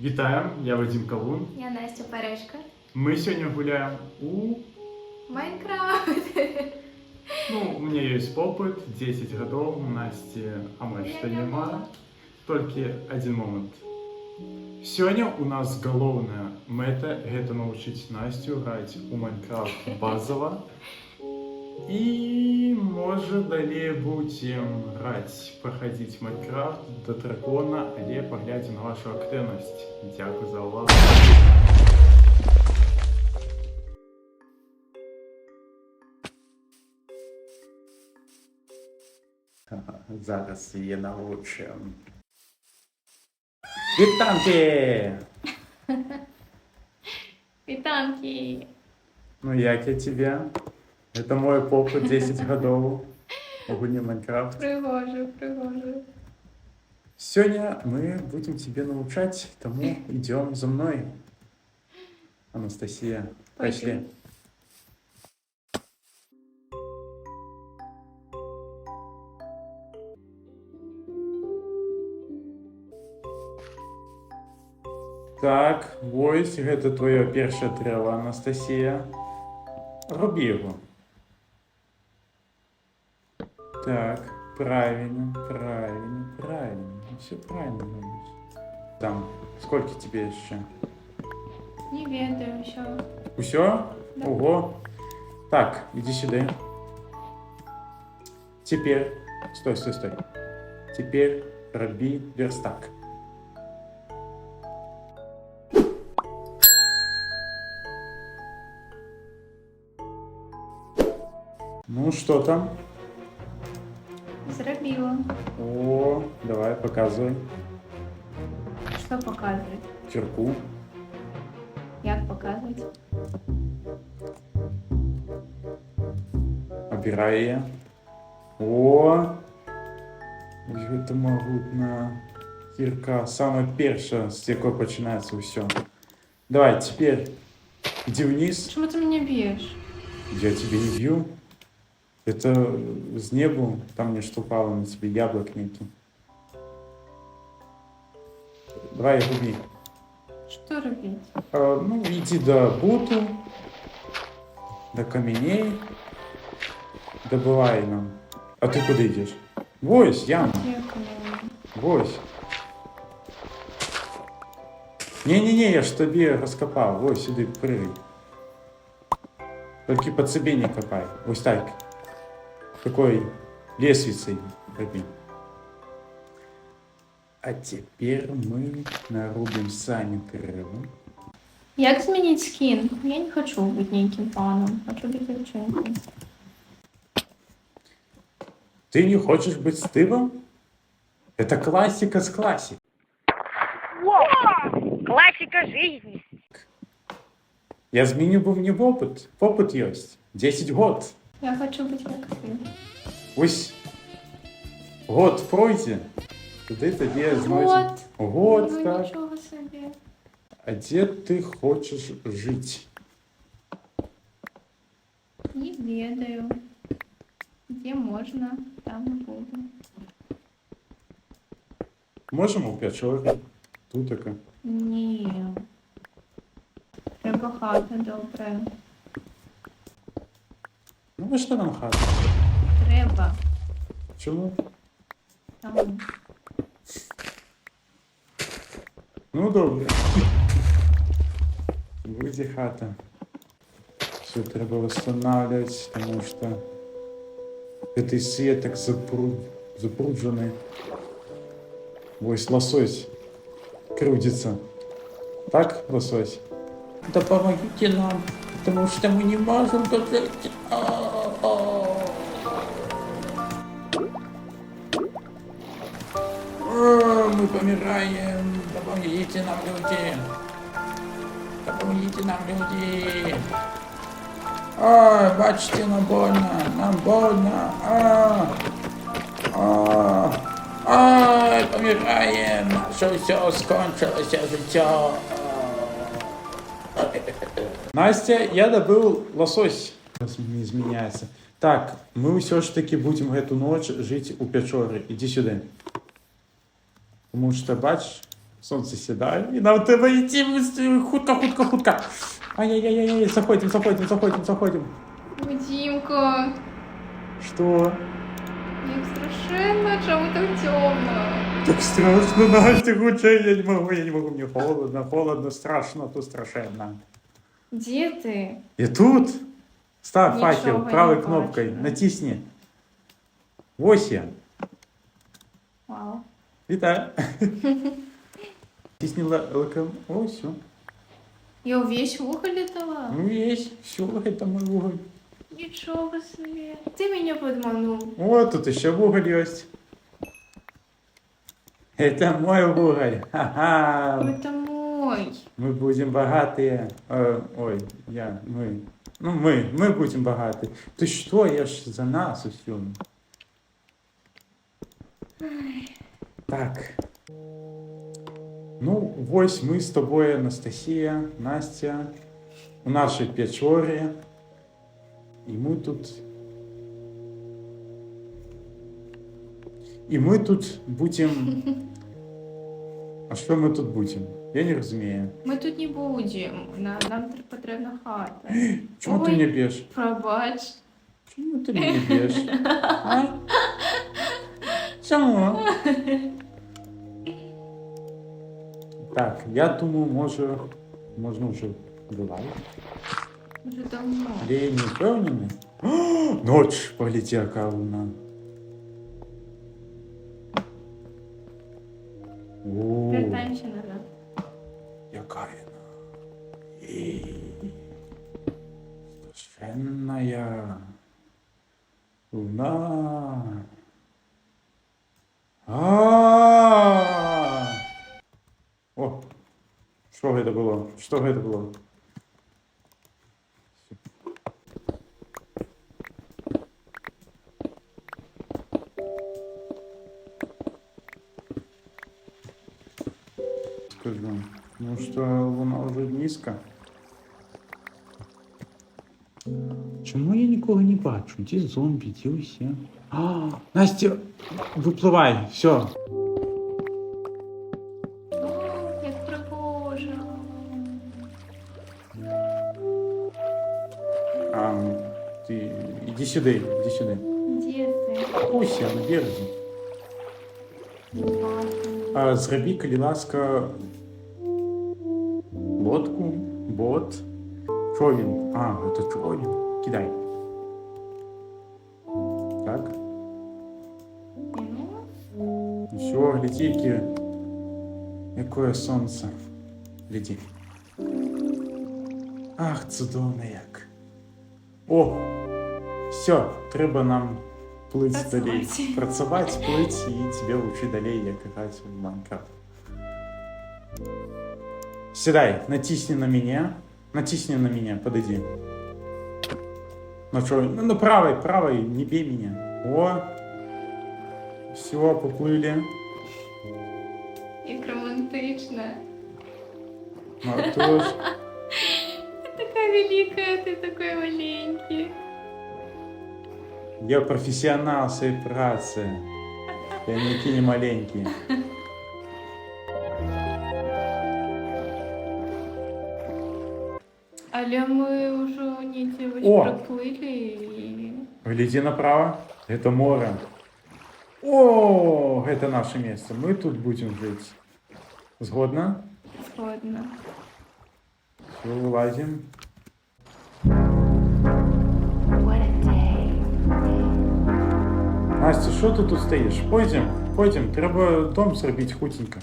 Вітаю, я Вадим Кавун. Я Настя Парешка. Мы сегодня гуляем у... Майнкрафт. Ну, у меня есть опыт, 10 годов, у Насти, а мы что нема. Только один момент. Сегодня у нас головная мета – это научить Настю играть у Майнкрафт базово. И, может, далее будем грати, проходить Майнкрафт до дракона, але поглядим на вашу активность. Дякую за увагу. Зараз її научим. Вітанки! Вітанки. Ну, як я тебе? Это мой опыт 10 годов в гуне Майнкрафт. Пригожу. Сегодня мы будем тебе научать, тому идем за мной. Анастасия, пошли. Так, ось, гэта твоё першае дрэва, Анастасия. Руби его. Так, правильно. Все правильно робишь. Там, сколько тебе еще? Не ведаю, що. Усё? Да. Ого. Так, иди сюда. Теперь, стой. Теперь роби верстак. Ну, что там? Зробила. О, давай, показывай. Що показувати? Кирку. Як показувати? Обирай ее. О! Это могутна кирка. Самая перша, с якой починается все. Давай, теперь иди вниз. Чому ти мене б'єш? Я тебе не бью. Это с небу, там мне что упало на тебе, яблок некий. Давай, руби. Що робити? Ну, иди до буту, до каменей. Добывай нам. А ты куда идешь? Вось, яма. Вось. Не-не-не, я ж тобі раскопал. Вось, сюда прыгай. Только под себе не копай. Вось так. Такой лесвицей роби. А теперь мы нарубим самі дерева. Як змінити скін? Я не хочу бути ніяким паном. Хочу бути дівчинкою. Ты не хочешь быть Стивом? Это классика с классик. Классика жизни. Я зміню був не в опыт. Опыт есть. 10 год. Я хочу бути як ти. Ось год пройде. Туди тоді знайти. Год. Год, Ну так. нічого собі. А где ты хочешь жить? Не ведаю. Де можна, там і буду. Можемо в Печорі? Тут така. Ні. Треба хата добре. Ну, ви що нам хата? Треба. Чому? Там. Ну, добре. Буде хата. Все треба восстанавливать, потому что этой свет так запрудженный. Ось лосось крутится. Так, лосось? Да помогите нам, потому что мы не можем тут жить. Мы помираем. Да помогите нам, люди. Да помогите нам, люди. Ой, бачите, нам больно. Ой, помираем. Що все скончилося життя. Настя, я добыл лосось. Не изменяется. Так, мы все ж таки будем эту ночь жить у Печоры. Иди сюда. Потому что, бач, Сонце сідає, і нам треба йти хутко. Ай-яй-яй-яй, заходим. Дімко, Що? як страшенно, чому так темно? Так страшно, Настя, гучай, я не могу, мне холодно, страшно, тут страшенно. Де ти? И тут ставь Ничего факел не правой бачу. кнопкой, натисни. Ось я. Вау. Вітаю. Тисни лаком. О, все. Я увесь в ухо летала? Ну есть, все, это мой уголь. Ничего себе. Ты меня подманул. О, тут еще уголь есть. Это мой уголь. Ха-ха. Это мой. Мы будем богатые. Мы. Ну, мы будем богаты. Ты что, я ж за нас все. Так. Ну, ось ми з тобою, Анастасія, Настя, у нашій печорі. І ми тут будемо... А що ми тут будемо? Я не розумію. Ми тут не будемо. Нам потрібна хата. Чому ти Ой. не б'єш? Пробач. Чому ти не б'єш? А? Чому? Так, я думаю, можна вже вбивати. Вже давно. Але я не впевнений. О, ночь полетела кауна. О, Вертаємося назад. яка вона. Страшенная луна. О, що це було? Що це було? Скажу, ну що вона вже низька. Чому я нікого не бачу? Де зомбі, де усі? А, Настя, випливай, все. О, як пригожа. Ти іди сюди. Де ти? Ось я на березі. Зроби, коли ласка, лодку, бот, човен. Це човен. Кидай. Так. Ну, Все, гляди, якое сонце. Гляди. Ах, цудовно як. О, все, треба нам плыть Працювати. далей. Працювати, плыть, і тебе вчити далей, як грати в Майнкрафт. Сідай, натисни на меня, подойди. Ну что, ну правой, не бей меня. О, все, поплыли. як романтично. Ну, то ж. Ти така велика, ти такий маленький. Я професіонал своей праці. Я ніякий не маленький. Але ми вже не О! проплили і... Гляди направо. Это море. О, это наше место. Мы тут будем жить. Згодна? Згодна. Все, вылазим. Настя, що ти тут стоїш? Пойдем. Треба дом зробити хутенько.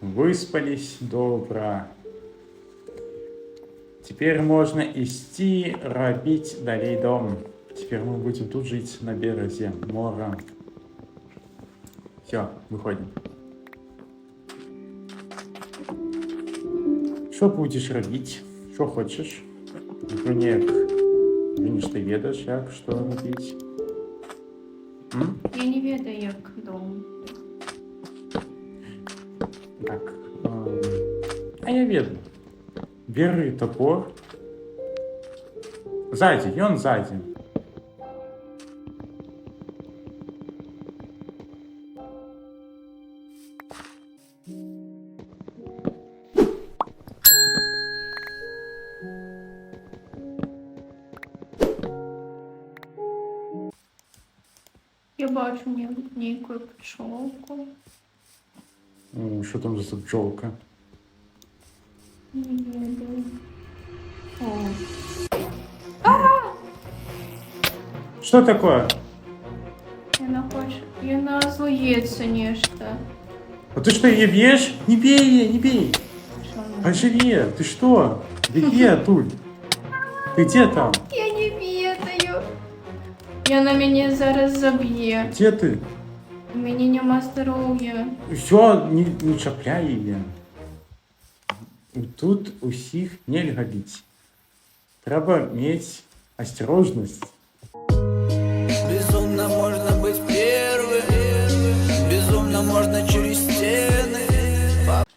Выспались добро. Теперь можно идти робить далей дом. Теперь мы будем тут жить на березе мора. Все, выходим. Що будеш робити? Що хочеш? Мені ж ти ведаєш, як, що робити? Я не ведаю, як дом. Так. А я веду. Бери топор. Сзади, и он сзади. Я бачу некую пчелку. Что там за пчелка? Не ведаю. О, Что такое? Яна злується нечто. А ты что, ее бьешь? Не бей ее, не бей. Що вона? Поживи, ты что? Беги оттуда. Ты где там? Я не ведаю. Яна мене зараз заб'є. Где ты? У мене нема здоров'я. Все, не чапляй ее. Тут усіх нельга бить. Треба иметь осторожность. Безумно можно быть первым, безумно можно через стены.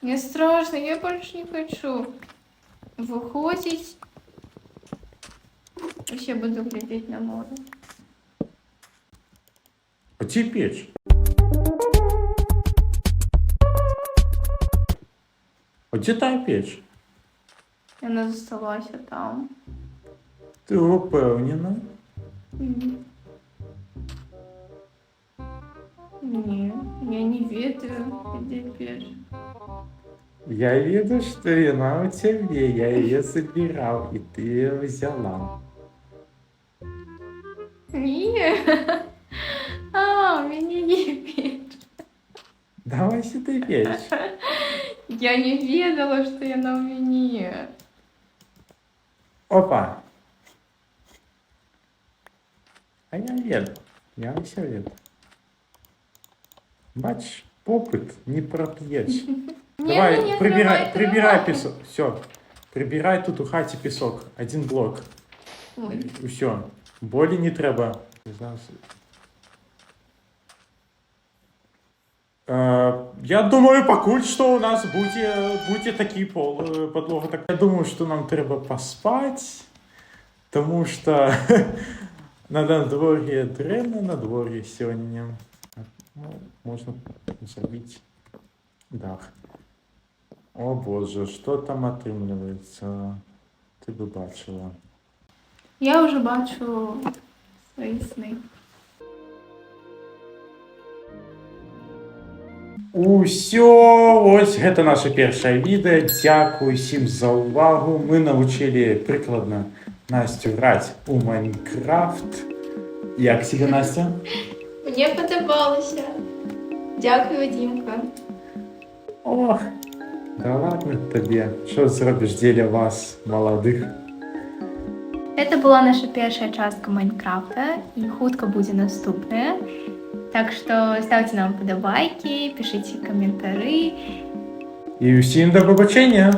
Мне страшно, я больше не хочу выходить. Еще буду глядеть на море. А где печь? А где та печь? Она засталась там. Ты упевнена? Не, я не ведаю, где печь. Я виду, что она у тебя, я ее собирал, и ты ее взяла. Не. У меня не печь. Давай сюда печь. Я не ведала, что она у меня. Опа. А я веду. Я все веду. Бачиш, попит не проп'єш. Давай, не прибирай песок. Все. Прибирай тут у хаті песок. Один блок. Ой. Все. Болі не треба. Я думаю, покуль что у нас буде такий подлога. Так, я думаю, что нам треба поспать, тому що на надвор'ї древно надвор'ї сьогодні. Ну, можна зробити дах. О боже, що там отримлюється? Ти би бачила. Я уже бачу свої сни. Усё, ось гэта наше першае відэо. Дзякуй усім за ўвагу. Мы навучылі прыкладна Настю граць у Майнкрафт. Як себе, Настя? Мне подобалося. Дякую, Дімка. Ох, да ладно табе. Що зробиш дзеля вас, маладых? Это была наша першая частка Майнкрафта, и хутка будзе наступная. Так что ставьте нам подобайки, пишите комментарии. І усім да побачення!